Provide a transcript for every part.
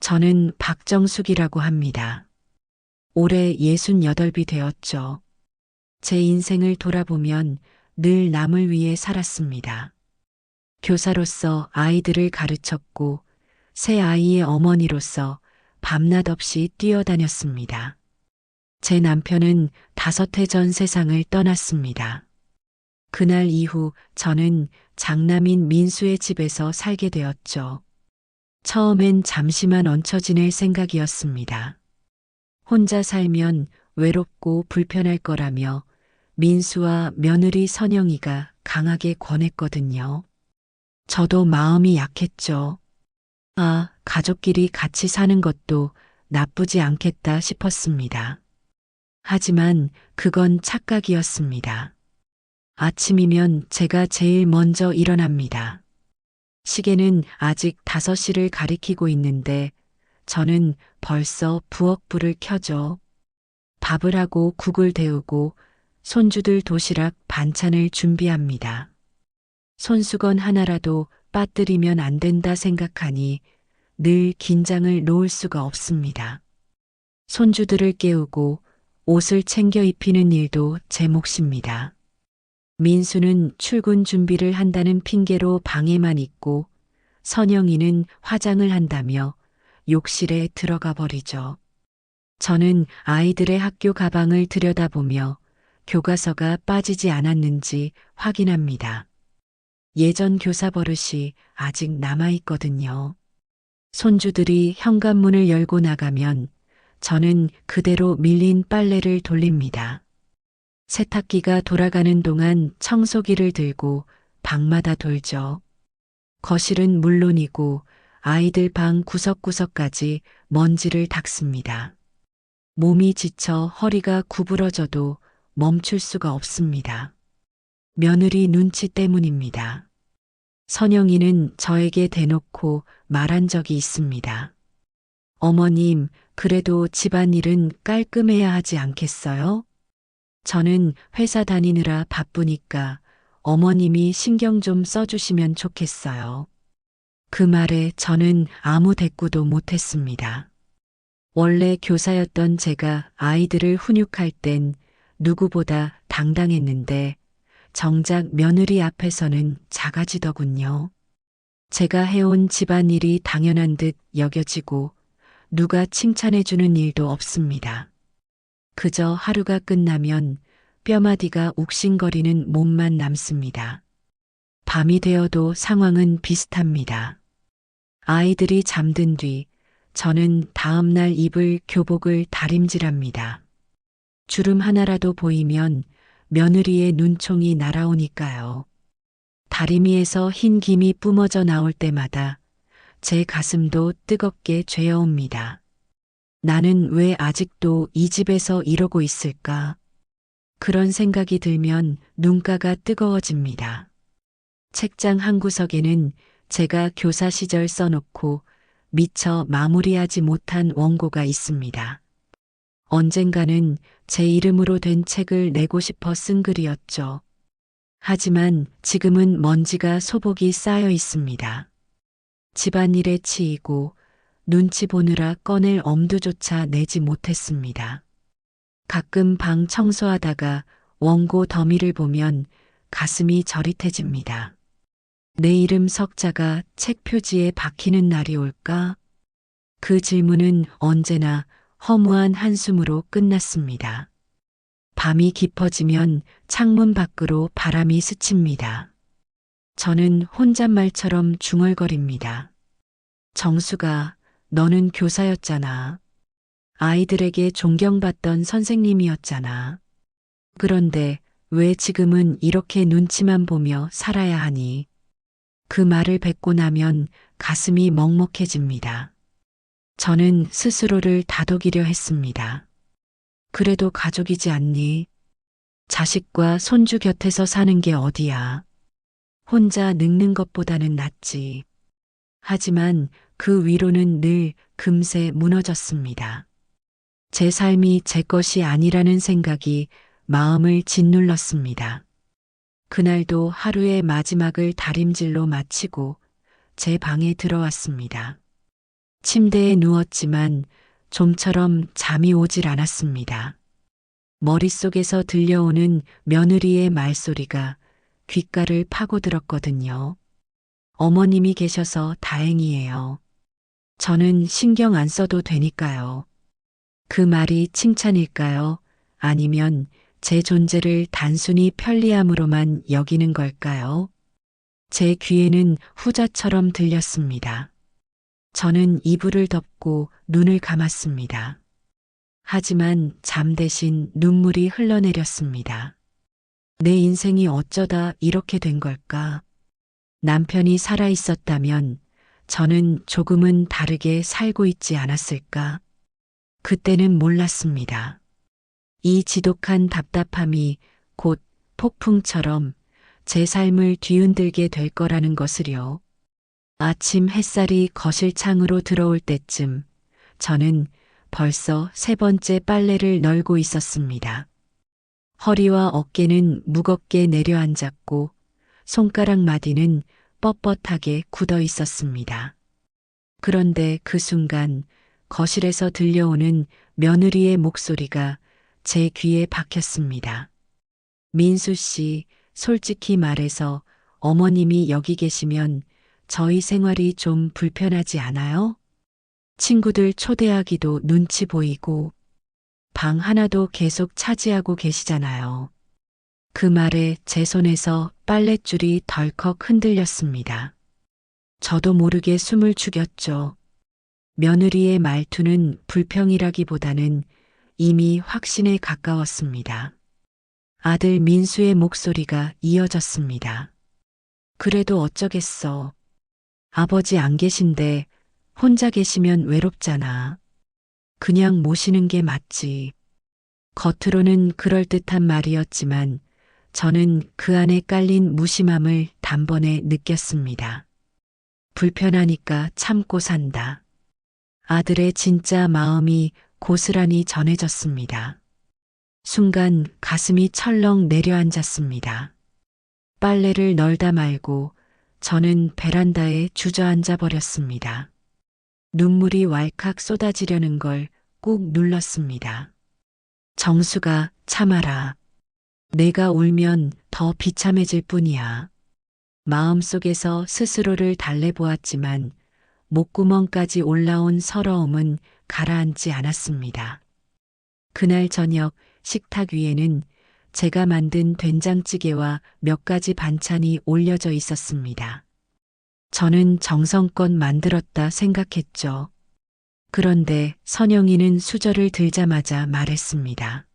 저는 박정숙이라고 합니다. 올해 68이 되었죠. 제 인생을 돌아보면 늘 남을 위해 살았습니다. 교사로서 아이들을 가르쳤고 새 아이의 어머니로서 밤낮 없이 뛰어다녔습니다. 제 남편은 5해 전 세상을 떠났습니다. 그날 이후 저는 장남인 민수의 집에서 살게 되었죠. 처음엔 잠시만 얹혀 지낼 생각이었습니다. 혼자 살면 외롭고 불편할 거라며 민수와 며느리 선영이가 강하게 권했거든요. 저도 마음이 약했죠. 아, 가족끼리 같이 사는 것도 나쁘지 않겠다 싶었습니다. 하지만 그건 착각이었습니다. 아침이면 제가 제일 먼저 일어납니다. 시계는 아직 5시를 가리키고 있는데 저는 벌써 부엌불을 켜죠. 밥을 하고 국을 데우고 손주들 도시락 반찬을 준비합니다. 손수건 하나라도 빠뜨리면 안 된다 생각하니 늘 긴장을 놓을 수가 없습니다. 손주들을 깨우고 옷을 챙겨 입히는 일도 제 몫입니다. 민수는 출근 준비를 한다는 핑계로 방에만 있고 선영이는 화장을 한다며 욕실에 들어가 버리죠. 저는 아이들의 학교 가방을 들여다보며 교과서가 빠지지 않았는지 확인합니다. 예전 교사 버릇이 아직 남아있거든요. 손주들이 현관문을 열고 나가면 저는 그대로 밀린 빨래를 돌립니다. 세탁기가 돌아가는 동안 청소기를 들고 방마다 돌죠. 거실은 물론이고 아이들 방 구석구석까지 먼지를 닦습니다. 몸이 지쳐 허리가 구부러져도 멈출 수가 없습니다. 며느리 눈치 때문입니다. 선영이는 저에게 대놓고 말한 적이 있습니다. 어머님, 그래도 집안일은 깔끔해야 하지 않겠어요? 저는 회사 다니느라 바쁘니까 어머님이 신경 좀 써주시면 좋겠어요. 그 말에 저는 아무 대꾸도 못했습니다. 원래 교사였던 제가 아이들을 훈육할 땐 누구보다 당당했는데 정작 며느리 앞에서는 작아지더군요. 제가 해온 집안일이 당연한 듯 여겨지고 누가 칭찬해주는 일도 없습니다. 그저 하루가 끝나면 뼈마디가 욱신거리는 몸만 남습니다. 밤이 되어도 상황은 비슷합니다. 아이들이 잠든 뒤 저는 다음날 입을 교복을 다림질합니다. 주름 하나라도 보이면 며느리의 눈총이 날아오니까요. 다리미에서 흰 김이 뿜어져 나올 때마다 제 가슴도 뜨겁게 죄어옵니다. 나는 왜 아직도 이 집에서 이러고 있을까? 그런 생각이 들면 눈가가 뜨거워집니다. 책장 한 구석에는 제가 교사 시절 써놓고 미처 마무리하지 못한 원고가 있습니다. 언젠가는 제 이름으로 된 책을 내고 싶어 쓴 글이었죠. 하지만 지금은 먼지가 소복이 쌓여 있습니다. 집안일에 치이고 눈치 보느라 꺼낼 엄두조차 내지 못했습니다. 가끔 방 청소하다가 원고 더미를 보면 가슴이 저릿해집니다. 내 이름 석자가 책 표지에 박히는 날이 올까? 그 질문은 언제나 허무한 한숨으로 끝났습니다. 밤이 깊어지면 창문 밖으로 바람이 스칩니다. 저는 혼잣말처럼 중얼거립니다. 정수가, 너는 교사였잖아. 아이들에게 존경받던 선생님이었잖아. 그런데 왜 지금은 이렇게 눈치만 보며 살아야 하니? 그 말을 뱉고 나면 가슴이 먹먹해집니다. 저는 스스로를 다독이려 했습니다. 그래도 가족이지 않니? 자식과 손주 곁에서 사는 게 어디야? 혼자 늙는 것보다는 낫지. 하지만 그 위로는 늘 금세 무너졌습니다. 제 삶이 제 것이 아니라는 생각이 마음을 짓눌렀습니다. 그날도 하루의 마지막을 다림질로 마치고 제 방에 들어왔습니다. 침대에 누웠지만 좀처럼 잠이 오질 않았습니다. 머릿속에서 들려오는 며느리의 말소리가 귓가를 파고들었거든요. 어머님이 계셔서 다행이에요. 저는 신경 안 써도 되니까요. 그 말이 칭찬일까요? 아니면 제 존재를 단순히 편리함으로만 여기는 걸까요? 제 귀에는 후자처럼 들렸습니다. 저는 이불을 덮고 눈을 감았습니다. 하지만 잠 대신 눈물이 흘러내렸습니다. 내 인생이 어쩌다 이렇게 된 걸까? 남편이 살아 있었다면 저는 조금은 다르게 살고 있지 않았을까? 그때는 몰랐습니다. 이 지독한 답답함이 곧 폭풍처럼 제 삶을 뒤흔들게 될 거라는 것을요. 아침 햇살이 거실 창으로 들어올 때쯤 저는 벌써 세 번째 빨래를 널고 있었습니다. 허리와 어깨는 무겁게 내려앉았고 손가락 마디는 뻣뻣하게 굳어 있었습니다. 그런데 그 순간 거실에서 들려오는 며느리의 목소리가 제 귀에 박혔습니다. 민수 씨, 솔직히 말해서 어머님이 여기 계시면 저희 생활이 좀 불편하지 않아요? 친구들 초대하기도 눈치 보이고 방 하나도 계속 차지하고 계시잖아요. 그 말에 제 손에서 빨랫줄이 덜컥 흔들렸습니다. 저도 모르게 숨을 죽였죠. 며느리의 말투는 불평이라기보다는 이미 확신에 가까웠습니다. 아들 민수의 목소리가 이어졌습니다. 그래도 어쩌겠어. 아버지 안 계신데 혼자 계시면 외롭잖아. 그냥 모시는 게 맞지. 겉으로는 그럴듯한 말이었지만 저는 그 안에 깔린 무심함을 단번에 느꼈습니다. 불편하니까 참고 산다. 아들의 진짜 마음이 고스란히 전해졌습니다. 순간 가슴이 철렁 내려앉았습니다. 빨래를 널다 말고 저는 베란다에 주저앉아 버렸습니다. 눈물이 왈칵 쏟아지려는 걸 꾹 눌렀습니다. 정수가 참아라. 내가 울면 더 비참해질 뿐이야. 마음속에서 스스로를 달래보았지만 목구멍까지 올라온 서러움은 가라앉지 않았습니다. 그날 저녁 식탁 위에는 제가 만든 된장찌개와 몇 가지 반찬이 올려져 있었습니다. 저는 정성껏 만들었다 생각했죠. 그런데 선영이는 수저를 들자마자 말했습니다.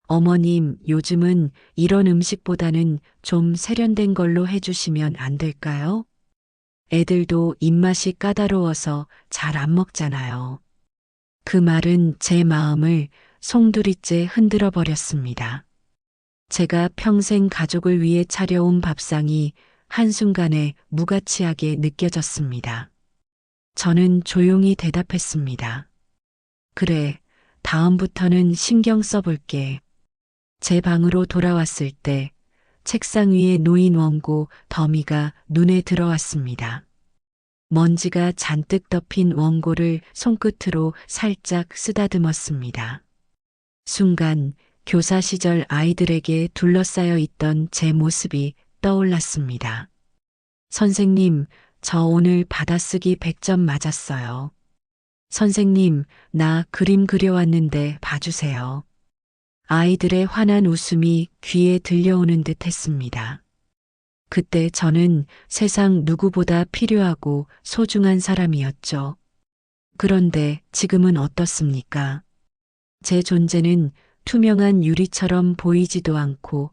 어머님, 요즘은 이런 음식보다는 좀 세련된 걸로 해주시면 안 될까요? 애들도 입맛이 까다로워서 잘 안 먹잖아요. 그 말은 제 마음을 송두리째 흔들어 버렸습니다. 제가 평생 가족을 위해 차려온 밥상이 한순간에 무가치하게 느껴졌습니다. 저는 조용히 대답했습니다. 그래, 다음부터는 신경 써볼게. 제 방으로 돌아왔을 때 책상 위에 놓인 원고 더미가 눈에 들어왔습니다. 먼지가 잔뜩 덮인 원고를 손끝으로 살짝 쓰다듬었습니다. 순간 교사 시절 아이들에게 둘러싸여 있던 제 모습이 떠올랐습니다. 선생님, 저 오늘 받아쓰기 100점 맞았어요. 선생님, 나 그림 그려왔는데 봐주세요. 아이들의 환한 웃음이 귀에 들려오는 듯 했습니다. 그때 저는 세상 누구보다 필요하고 소중한 사람이었죠. 그런데 지금은 어떻습니까? 제 존재는 투명한 유리처럼 보이지도 않고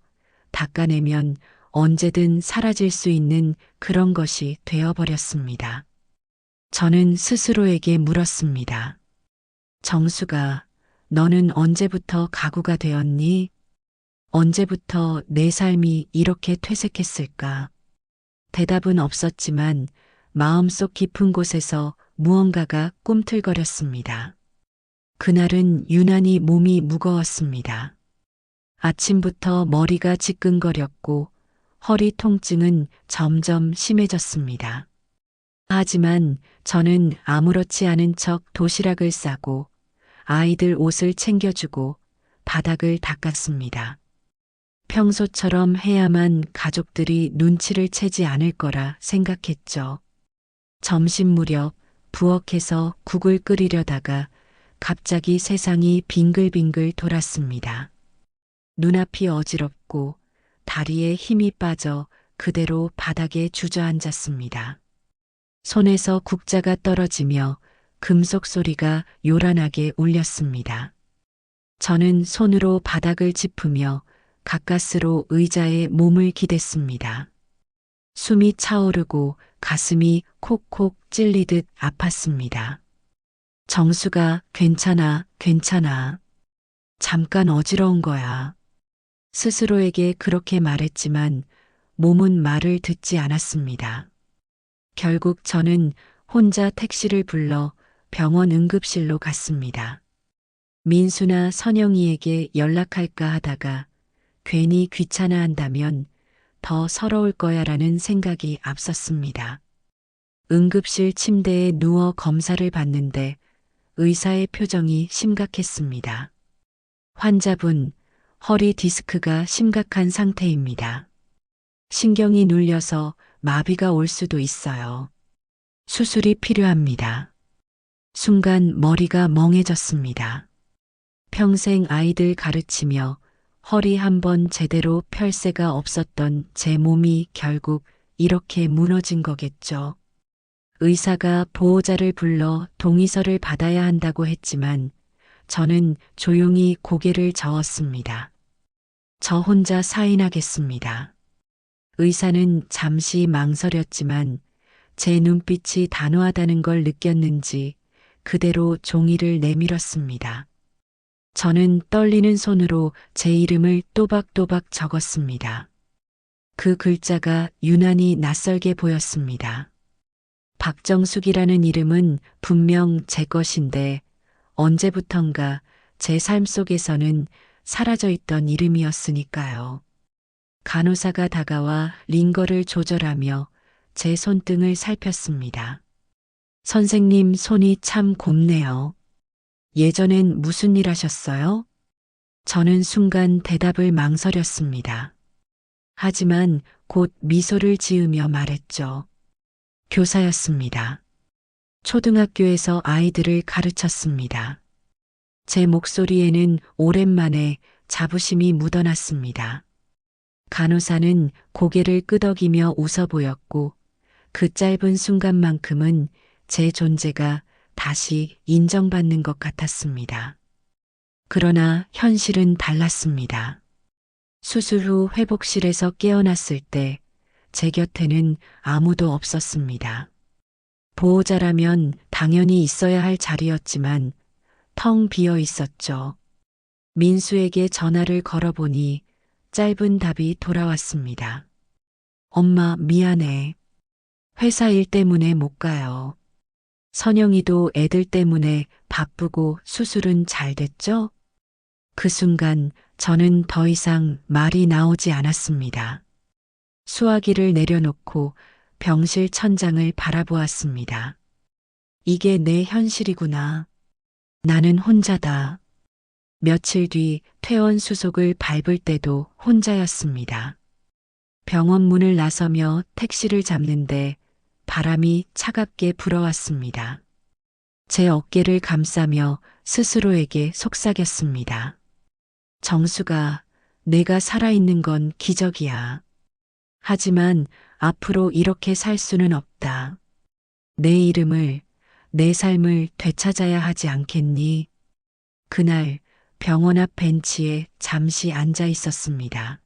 닦아내면 언제든 사라질 수 있는 그런 것이 되어버렸습니다. 저는 스스로에게 물었습니다. 정수가, 너는 언제부터 가구가 되었니? 언제부터 내 삶이 이렇게 퇴색했을까? 대답은 없었지만 마음속 깊은 곳에서 무언가가 꿈틀거렸습니다. 그날은 유난히 몸이 무거웠습니다. 아침부터 머리가 지끈거렸고 허리 통증은 점점 심해졌습니다. 하지만 저는 아무렇지 않은 척 도시락을 싸고 아이들 옷을 챙겨주고 바닥을 닦았습니다. 평소처럼 해야만 가족들이 눈치를 채지 않을 거라 생각했죠. 점심 무렵 부엌에서 국을 끓이려다가 갑자기 세상이 빙글빙글 돌았습니다. 눈앞이 어지럽고 다리에 힘이 빠져 그대로 바닥에 주저앉았습니다. 손에서 국자가 떨어지며 금속 소리가 요란하게 울렸습니다. 저는 손으로 바닥을 짚으며 가까스로 의자에 몸을 기댔습니다. 숨이 차오르고 가슴이 콕콕 찔리듯 아팠습니다. 정수가 괜찮아, 괜찮아. 잠깐 어지러운 거야. 스스로에게 그렇게 말했지만 몸은 말을 듣지 않았습니다. 결국 저는 혼자 택시를 불러 병원 응급실로 갔습니다. 민수나 선영이에게 연락할까 하다가 괜히 귀찮아한다면 더 서러울 거야라는 생각이 앞섰습니다. 응급실 침대에 누워 검사를 받는데 의사의 표정이 심각했습니다. 환자분, 허리 디스크가 심각한 상태입니다. 신경이 눌려서 마비가 올 수도 있어요. 수술이 필요합니다. 순간 머리가 멍해졌습니다. 평생 아이들 가르치며 허리 한번 제대로 펼 새가 없었던 제 몸이 결국 이렇게 무너진 거겠죠. 의사가 보호자를 불러 동의서를 받아야 한다고 했지만 저는 조용히 고개를 저었습니다. 저 혼자 사인하겠습니다. 의사는 잠시 망설였지만 제 눈빛이 단호하다는 걸 느꼈는지 그대로 종이를 내밀었습니다. 저는 떨리는 손으로 제 이름을 또박또박 적었습니다. 그 글자가 유난히 낯설게 보였습니다. 박정숙이라는 이름은 분명 제 것인데 언제부턴가 제 삶 속에서는 사라져 있던 이름이었으니까요. 간호사가 다가와 링거를 조절하며 제 손등을 살폈습니다. 선생님 손이 참 곱네요. 예전엔 무슨 일 하셨어요? 저는 순간 대답을 망설였습니다. 하지만 곧 미소를 지으며 말했죠. 교사였습니다. 초등학교에서 아이들을 가르쳤습니다. 제 목소리에는 오랜만에 자부심이 묻어났습니다. 간호사는 고개를 끄덕이며 웃어 보였고 그 짧은 순간만큼은 제 존재가 다시 인정받는 것 같았습니다. 그러나 현실은 달랐습니다. 수술 후 회복실에서 깨어났을 때 제 곁에는 아무도 없었습니다. 보호자라면 당연히 있어야 할 자리였지만 텅 비어 있었죠. 민수에게 전화를 걸어보니 짧은 답이 돌아왔습니다. 엄마 미안해. 회사 일 때문에 못 가요. 선영이도 애들 때문에 바쁘고 수술은 잘 됐죠? 그 순간 저는 더 이상 말이 나오지 않았습니다. 수화기를 내려놓고 병실 천장을 바라보았습니다. 이게 내 현실이구나. 나는 혼자다. 며칠 뒤 퇴원 수속을 밟을 때도 혼자였습니다. 병원 문을 나서며 택시를 잡는데 바람이 차갑게 불어왔습니다. 제 어깨를 감싸며 스스로에게 속삭였습니다. 정수가 내가 살아있는 건 기적이야. 하지만 앞으로 이렇게 살 수는 없다. 내 이름을, 내 삶을 되찾아야 하지 않겠니? 그날 병원 앞 벤치에 잠시 앉아 있었습니다.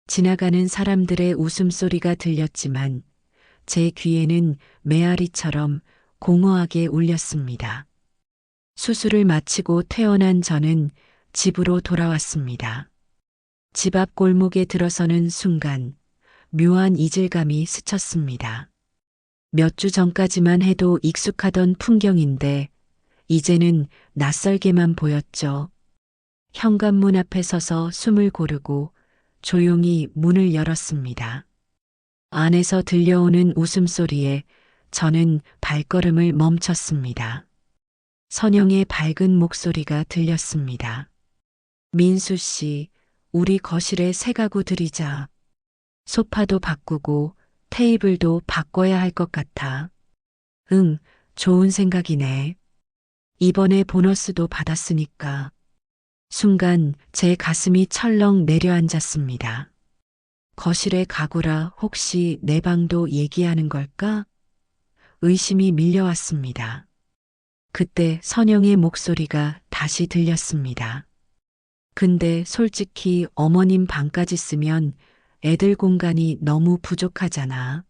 지나가는 사람들의 웃음소리가 들렸지만 제 귀에는 메아리처럼 공허하게 울렸습니다. 수술을 마치고 퇴원한 저는 집으로 돌아왔습니다. 집 앞 골목에 들어서는 순간 묘한 이질감이 스쳤습니다. 몇 주 전까지만 해도 익숙하던 풍경인데 이제는 낯설게만 보였죠. 현관문 앞에 서서 숨을 고르고 조용히 문을 열었습니다. 안에서 들려오는 웃음소리에 저는 발걸음을 멈췄습니다. 선영의 밝은 목소리가 들렸습니다. 민수 씨, 우리 거실에 새 가구 들이자. 소파도 바꾸고 테이블도 바꿔야 할 것 같아. 응, 좋은 생각이네. 이번에 보너스도 받았으니까. 순간 제 가슴이 철렁 내려앉았습니다. 거실에 가구라 혹시 내 방도 얘기하는 걸까? 의심이 밀려왔습니다. 그때 선영의 목소리가 다시 들렸습니다. 근데 솔직히 어머님 방까지 쓰면 애들 공간이 너무 부족하잖아.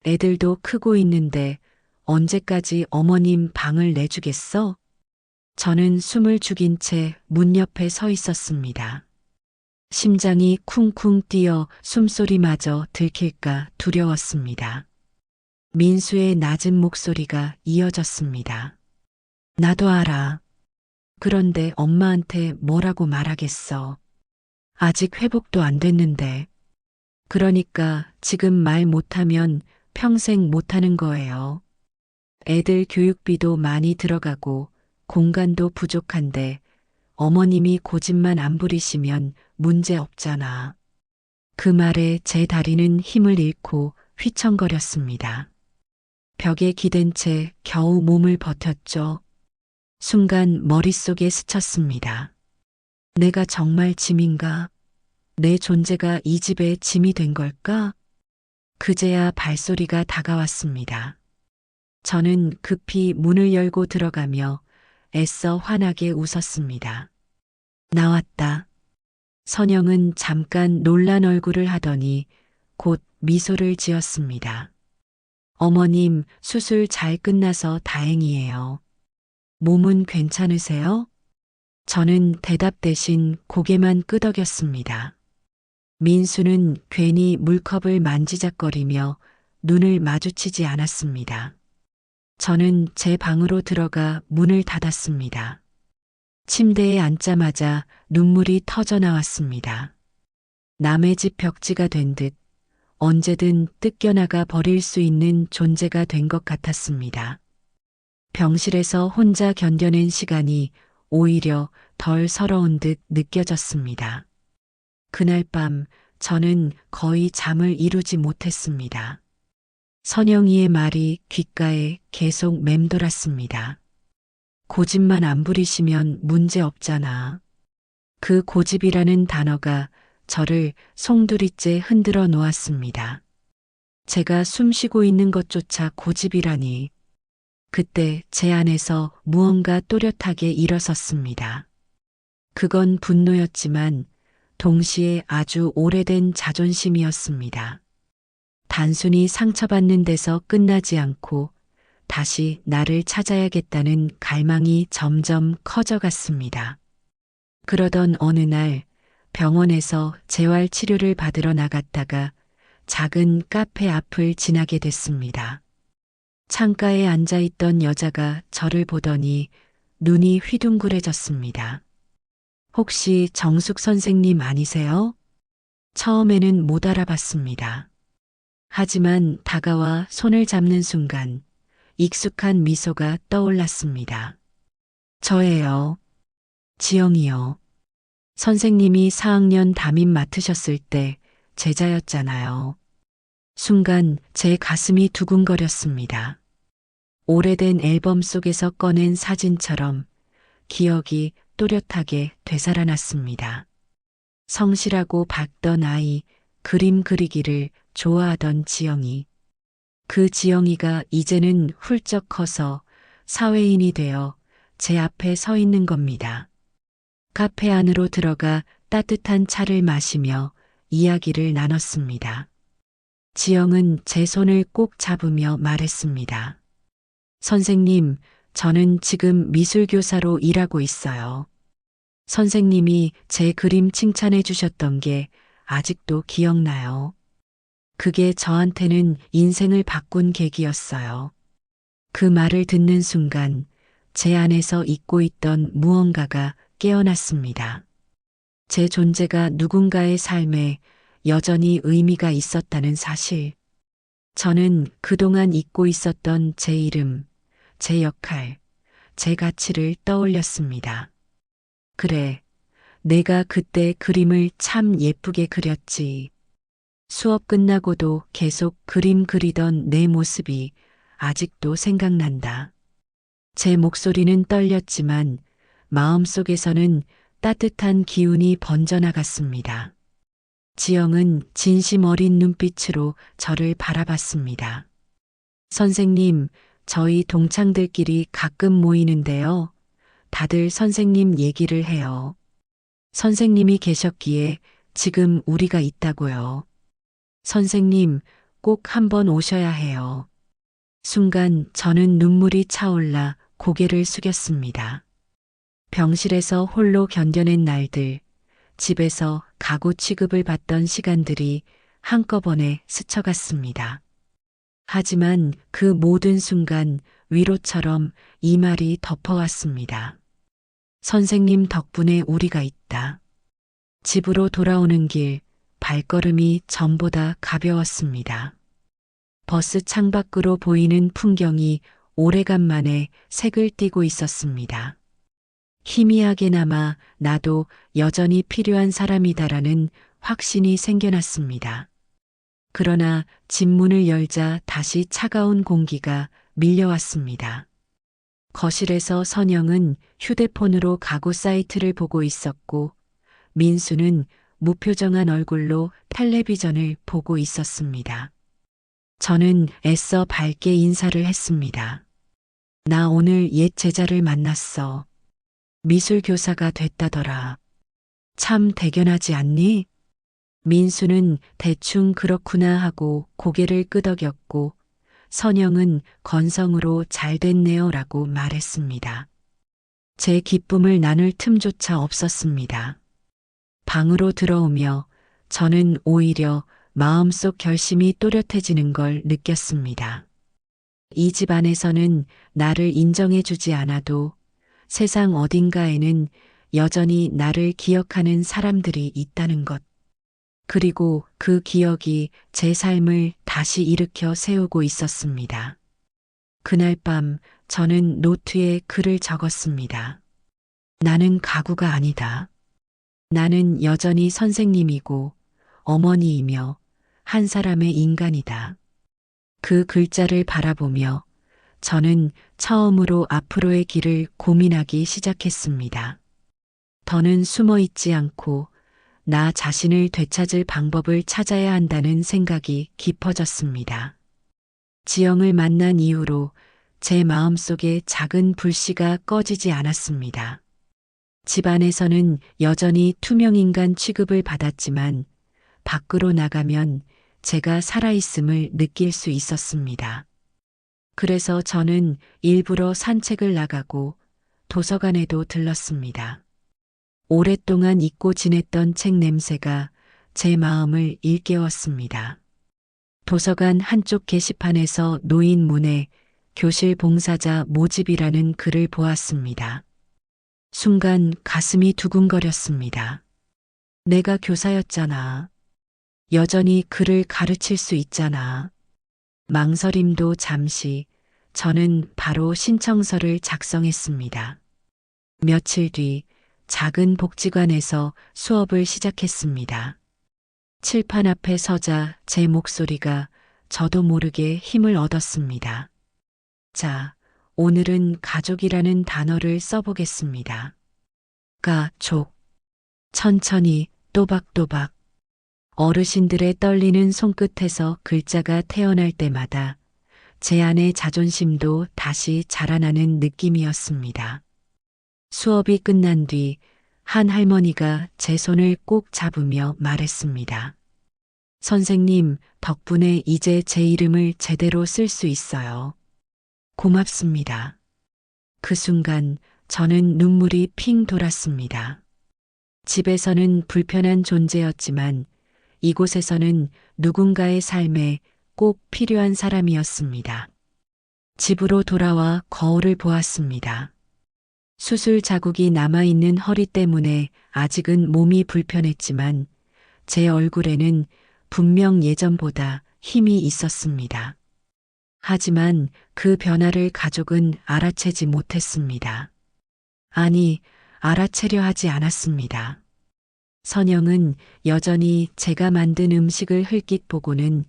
애들도 크고 있는데 언제까지 어머님 방을 내주겠어? 저는 숨을 죽인 채 문 옆에 서 있었습니다. 심장이 쿵쿵 뛰어 숨소리마저 들킬까 두려웠습니다. 민수의 낮은 목소리가 이어졌습니다. 나도 알아. 그런데 엄마한테 뭐라고 말하겠어. 아직 회복도 안 됐는데. 그러니까 지금 말 못하면 평생 못하는 거예요. 애들 교육비도 많이 들어가고 공간도 부족한데 어머님이 고집만 안 부리시면 문제 없잖아. 그 말에 제 다리는 힘을 잃고 휘청거렸습니다. 벽에 기댄 채 겨우 몸을 버텼죠. 순간 머릿속에 스쳤습니다. 내가 정말 짐인가? 내 존재가 이 집의 짐이 된 걸까? 그제야 발소리가 다가왔습니다. 저는 급히 문을 열고 들어가며 애써 환하게 웃었습니다. 나왔다. 선영은 잠깐 놀란 얼굴을 하더니 곧 미소를 지었습니다. 어머님, 수술 잘 끝나서 다행이에요. 몸은 괜찮으세요? 저는 대답 대신 고개만 끄덕였습니다. 민수는 괜히 물컵을 만지작거리며 눈을 마주치지 않았습니다. 저는 제 방으로 들어가 문을 닫았습니다. 침대에 앉자마자 눈물이 터져 나왔습니다. 남의 집 벽지가 된 듯 언제든 뜯겨나가 버릴 수 있는 존재가 된 것 같았습니다. 병실에서 혼자 견뎌낸 시간이 오히려 덜 서러운 듯 느껴졌습니다. 그날 밤 저는 거의 잠을 이루지 못했습니다. 선영이의 말이 귓가에 계속 맴돌았습니다. 고집만 안 부리시면 문제 없잖아. 그 고집이라는 단어가 저를 송두리째 흔들어 놓았습니다. 제가 숨 쉬고 있는 것조차 고집이라니. 그때 제 안에서 무언가 또렷하게 일어섰습니다. 그건 분노였지만 동시에 아주 오래된 자존심이었습니다. 단순히 상처받는 데서 끝나지 않고 다시 나를 찾아야겠다는 갈망이 점점 커져갔습니다. 그러던 어느 날 병원에서 재활 치료를 받으러 나갔다가 작은 카페 앞을 지나게 됐습니다. 창가에 앉아있던 여자가 저를 보더니 눈이 휘둥그레졌습니다. 혹시 정숙 선생님 아니세요? 처음에는 못 알아봤습니다. 하지만 다가와 손을 잡는 순간 익숙한 미소가 떠올랐습니다. 저예요. 지영이요. 선생님이 4학년 담임 맡으셨을 때 제자였잖아요. 순간 제 가슴이 두근거렸습니다. 오래된 앨범 속에서 꺼낸 사진처럼 기억이 또렷하게 되살아났습니다. 성실하고 밝던 아이, 그림 그리기를 좋아하던 지영이. 그 지영이가 이제는 훌쩍 커서 사회인이 되어 제 앞에 서 있는 겁니다. 카페 안으로 들어가 따뜻한 차를 마시며 이야기를 나눴습니다. 지영은 제 손을 꼭 잡으며 말했습니다. 선생님, 저는 지금 미술교사로 일하고 있어요. 선생님이 제 그림 칭찬해 주셨던 게 아직도 기억나요. 그게 저한테는 인생을 바꾼 계기였어요. 그 말을 듣는 순간 제 안에서 잊고 있던 무언가가 깨어났습니다. 제 존재가 누군가의 삶에 여전히 의미가 있었다는 사실. 저는 그동안 잊고 있었던 제 이름, 제 역할, 제 가치를 떠올렸습니다. 그래, 내가 그때 그림을 참 예쁘게 그렸지. 수업 끝나고도 계속 그림 그리던 내 모습이 아직도 생각난다. 제 목소리는 떨렸지만 마음속에서는 따뜻한 기운이 번져나갔습니다. 지영은 진심 어린 눈빛으로 저를 바라봤습니다. 선생님, 저희 동창들끼리 가끔 모이는데요. 다들 선생님 얘기를 해요. 선생님이 계셨기에 지금 우리가 있다고요. 선생님, 꼭 한번 오셔야 해요. 순간 저는 눈물이 차올라 고개를 숙였습니다. 병실에서 홀로 견뎌낸 날들, 집에서 가구 취급을 받던 시간들이 한꺼번에 스쳐갔습니다. 하지만 그 모든 순간 위로처럼 이 말이 덮어왔습니다. 선생님 덕분에 우리가 있다. 집으로 돌아오는 길, 발걸음이 전보다 가벼웠습니다. 버스 창밖으로 보이는 풍경이 오래간만에 색을 띠고 있었습니다. 희미하게나마 나도 여전히 필요한 사람이다라는 확신이 생겨났습니다. 그러나 집 문을 열자 다시 차가운 공기가 밀려왔습니다. 거실에서 선영은 휴대폰으로 가구 사이트를 보고 있었고 민수는 무표정한 얼굴로 텔레비전을 보고 있었습니다. 저는 애써 밝게 인사를 했습니다. 나 오늘 옛 제자를 만났어. 미술 교사가 됐다더라. 참 대견하지 않니? 민수는 대충 그렇구나 하고 고개를 끄덕였고 선영은 건성으로 잘 됐네요 라고 말했습니다. 제 기쁨을 나눌 틈조차 없었습니다. 방으로 들어오며 저는 오히려 마음속 결심이 또렷해지는 걸 느꼈습니다. 이 집 안에서는 나를 인정해주지 않아도 세상 어딘가에는 여전히 나를 기억하는 사람들이 있다는 것. 그리고 그 기억이 제 삶을 다시 일으켜 세우고 있었습니다. 그날 밤 저는 노트에 글을 적었습니다. 나는 가구가 아니다. 나는 여전히 선생님이고 어머니이며 한 사람의 인간이다. 그 글자를 바라보며 저는 처음으로 앞으로의 길을 고민하기 시작했습니다. 더는 숨어 있지 않고 나 자신을 되찾을 방법을 찾아야 한다는 생각이 깊어졌습니다. 지영을 만난 이후로 제 마음속에 작은 불씨가 꺼지지 않았습니다. 집안에서는 여전히 투명인간 취급을 받았지만 밖으로 나가면 제가 살아있음을 느낄 수 있었습니다. 그래서 저는 일부러 산책을 나가고 도서관에도 들렀습니다. 오랫동안 잊고 지냈던 책 냄새가 제 마음을 일깨웠습니다. 도서관 한쪽 게시판에서 놓인 문에 교실 봉사자 모집이라는 글을 보았습니다. 순간 가슴이 두근거렸습니다. 내가 교사였잖아. 여전히 글을 가르칠 수 있잖아. 망설임도 잠시 저는 바로 신청서를 작성했습니다. 며칠 뒤 작은 복지관에서 수업을 시작했습니다. 칠판 앞에 서자 제 목소리가 저도 모르게 힘을 얻었습니다. 자, 오늘은 가족이라는 단어를 써보겠습니다. 가족. 천천히 또박또박. 어르신들의 떨리는 손끝에서 글자가 태어날 때마다 제 안의 자존심도 다시 자라나는 느낌이었습니다. 수업이 끝난 뒤 한 할머니가 제 손을 꼭 잡으며 말했습니다. 선생님, 덕분에 이제 제 이름을 제대로 쓸 수 있어요. 고맙습니다. 그 순간 저는 눈물이 핑 돌았습니다. 집에서는 불편한 존재였지만 이곳에서는 누군가의 삶에 꼭 필요한 사람이었습니다. 집으로 돌아와 거울을 보았습니다. 수술 자국이 남아있는 허리 때문에 아직은 몸이 불편했지만 제 얼굴에는 분명 예전보다 힘이 있었습니다. 하지만 그 변화를 가족은 알아채지 못했습니다. 아니, 알아채려 하지 않았습니다. 선영은 여전히 제가 만든 음식을 흘낏 보고는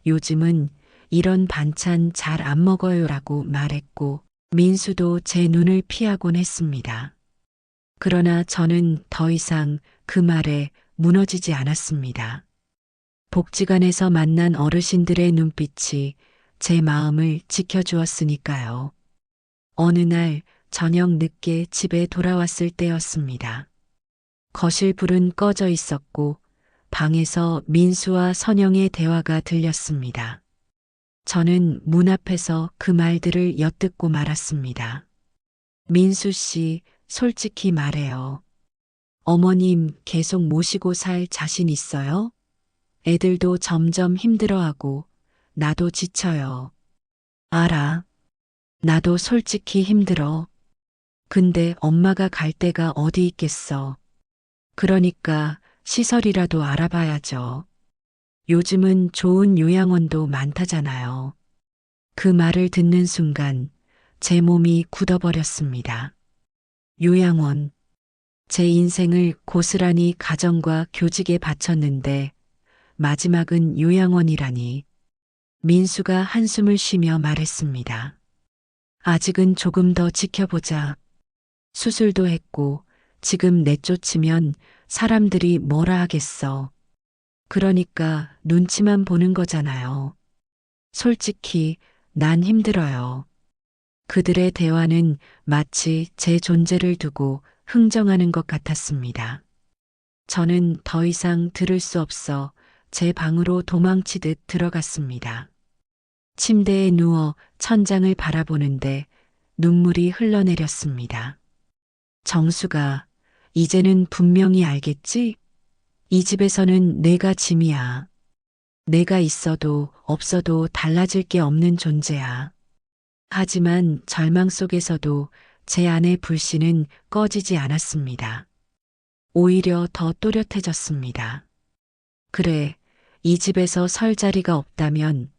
요즘은 이런 반찬 잘 안 먹어요라고 말했고, 민수도 제 눈을 피하곤 했습니다. 그러나 저는 더 이상 그 말에 무너지지 않았습니다. 복지관에서 만난 어르신들의 눈빛이 제 마음을 지켜주었으니까요. 어느 날 저녁 늦게 집에 돌아왔을 때였습니다. 거실 불은 꺼져 있었고 방에서 민수와 선영의 대화가 들렸습니다. 저는 문 앞에서 그 말들을 엿듣고 말았습니다. 민수 씨, 솔직히 말해요. 어머님 계속 모시고 살 자신 있어요? 애들도 점점 힘들어하고 나도 지쳐요. 알아. 나도 솔직히 힘들어. 근데 엄마가 갈 데가 어디 있겠어. 그러니까 시설이라도 알아봐야죠. 요즘은 좋은 요양원도 많다잖아요. 그 말을 듣는 순간 제 몸이 굳어버렸습니다. 요양원. 제 인생을 고스란히 가정과 교직에 바쳤는데 마지막은 요양원이라니. 민수가 한숨을 쉬며 말했습니다. 아직은 조금 더 지켜보자. 수술도 했고 지금 내쫓으면 사람들이 뭐라 하겠어. 그러니까 눈치만 보는 거잖아요. 솔직히 난 힘들어요. 그들의 대화는 마치 제 존재를 두고 흥정하는 것 같았습니다. 저는 더 이상 들을 수 없어 제 방으로 도망치듯 들어갔습니다. 침대에 누워 천장을 바라보는데 눈물이 흘러내렸습니다. 정수가, 이제는 분명히 알겠지? 이 집에서는 내가 짐이야. 내가 있어도 없어도 달라질 게 없는 존재야. 하지만 절망 속에서도 제 안의 불씨는 꺼지지 않았습니다. 오히려 더 또렷해졌습니다. 그래, 이 집에서 설 자리가 없다면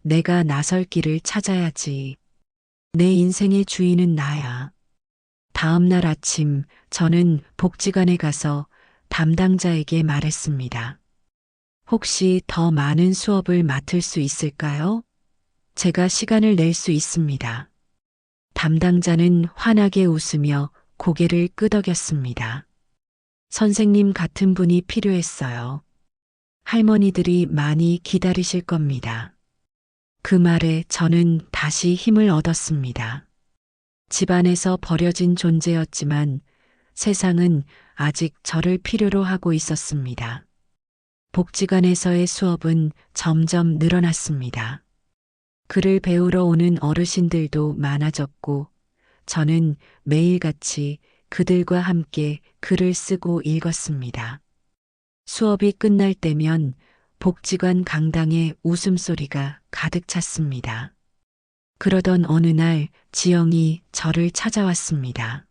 내가 나설 길을 찾아야지. 내 인생의 주인은 나야. 다음 날 아침 저는 복지관에 가서 담당자에게 말했습니다. 혹시 더 많은 수업을 맡을 수 있을까요? 제가 시간을 낼 수 있습니다. 담당자는 환하게 웃으며 고개를 끄덕였습니다. 선생님 같은 분이 필요했어요. 할머니들이 많이 기다리실 겁니다. 그 말에 저는 다시 힘을 얻었습니다. 집안에서 버려진 존재였지만 세상은 아직 저를 필요로 하고 있었습니다. 복지관에서의 수업은 점점 늘어났습니다. 글을 배우러 오는 어르신들도 많아졌고 저는 매일같이 그들과 함께 글을 쓰고 읽었습니다. 수업이 끝날 때면 복지관 강당에 웃음소리가 가득 찼습니다. 그러던 어느 날 지영이 저를 찾아왔습니다.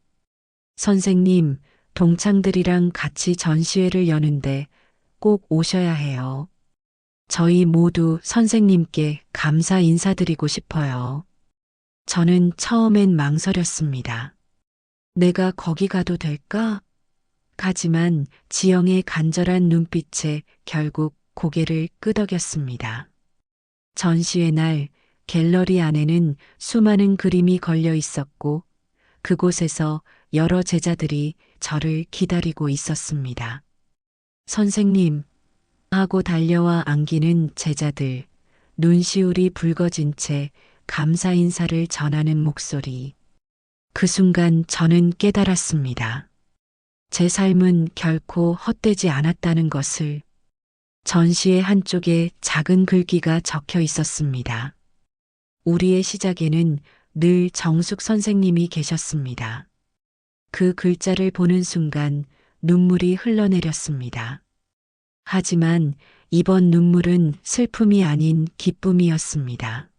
선생님, 동창들이랑 같이 전시회를 여는데 꼭 오셔야 해요. 저희 모두 선생님께 감사 인사드리고 싶어요. 저는 처음엔 망설였습니다. 내가 거기 가도 될까? 하지만 지영의 간절한 눈빛에 결국 고개를 끄덕였습니다. 전시회 날 갤러리 안에는 수많은 그림이 걸려 있었고 그곳에서 여러 제자들이 저를 기다리고 있었습니다. 선생님 하고 달려와 안기는 제자들, 눈시울이 붉어진 채 감사 인사를 전하는 목소리. 그 순간 저는 깨달았습니다. 제 삶은 결코 헛되지 않았다는 것을. 전시의 한쪽에 작은 글귀가 적혀 있었습니다. 우리의 시작에는 늘 정숙 선생님이 계셨습니다. 그 글자를 보는 순간 눈물이 흘러내렸습니다. 하지만 이번 눈물은 슬픔이 아닌 기쁨이었습니다.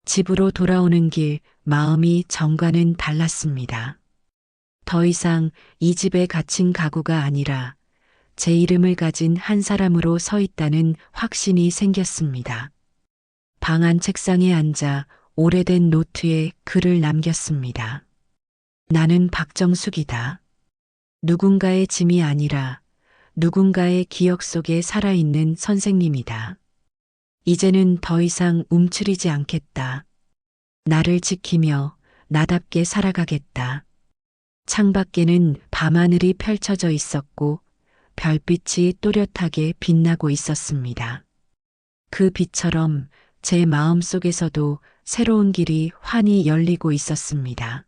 집으로 돌아오는 길 마음이 전과는 달랐습니다. 더 이상 이 집에 갇힌 가구가 아니라 제 이름을 가진 한 사람으로 서 있다는 확신이 생겼습니다. 방 안 책상에 앉아 오래된 노트에 글을 남겼습니다. 나는 박정숙이다. 누군가의 짐이 아니라 누군가의 기억 속에 살아있는 선생님이다. 이제는 더 이상 움츠리지 않겠다. 나를 지키며 나답게 살아가겠다. 창밖에는 밤하늘이 펼쳐져 있었고 별빛이 또렷하게 빛나고 있었습니다. 그 빛처럼 제 마음 속에서도 새로운 길이 환히 열리고 있었습니다.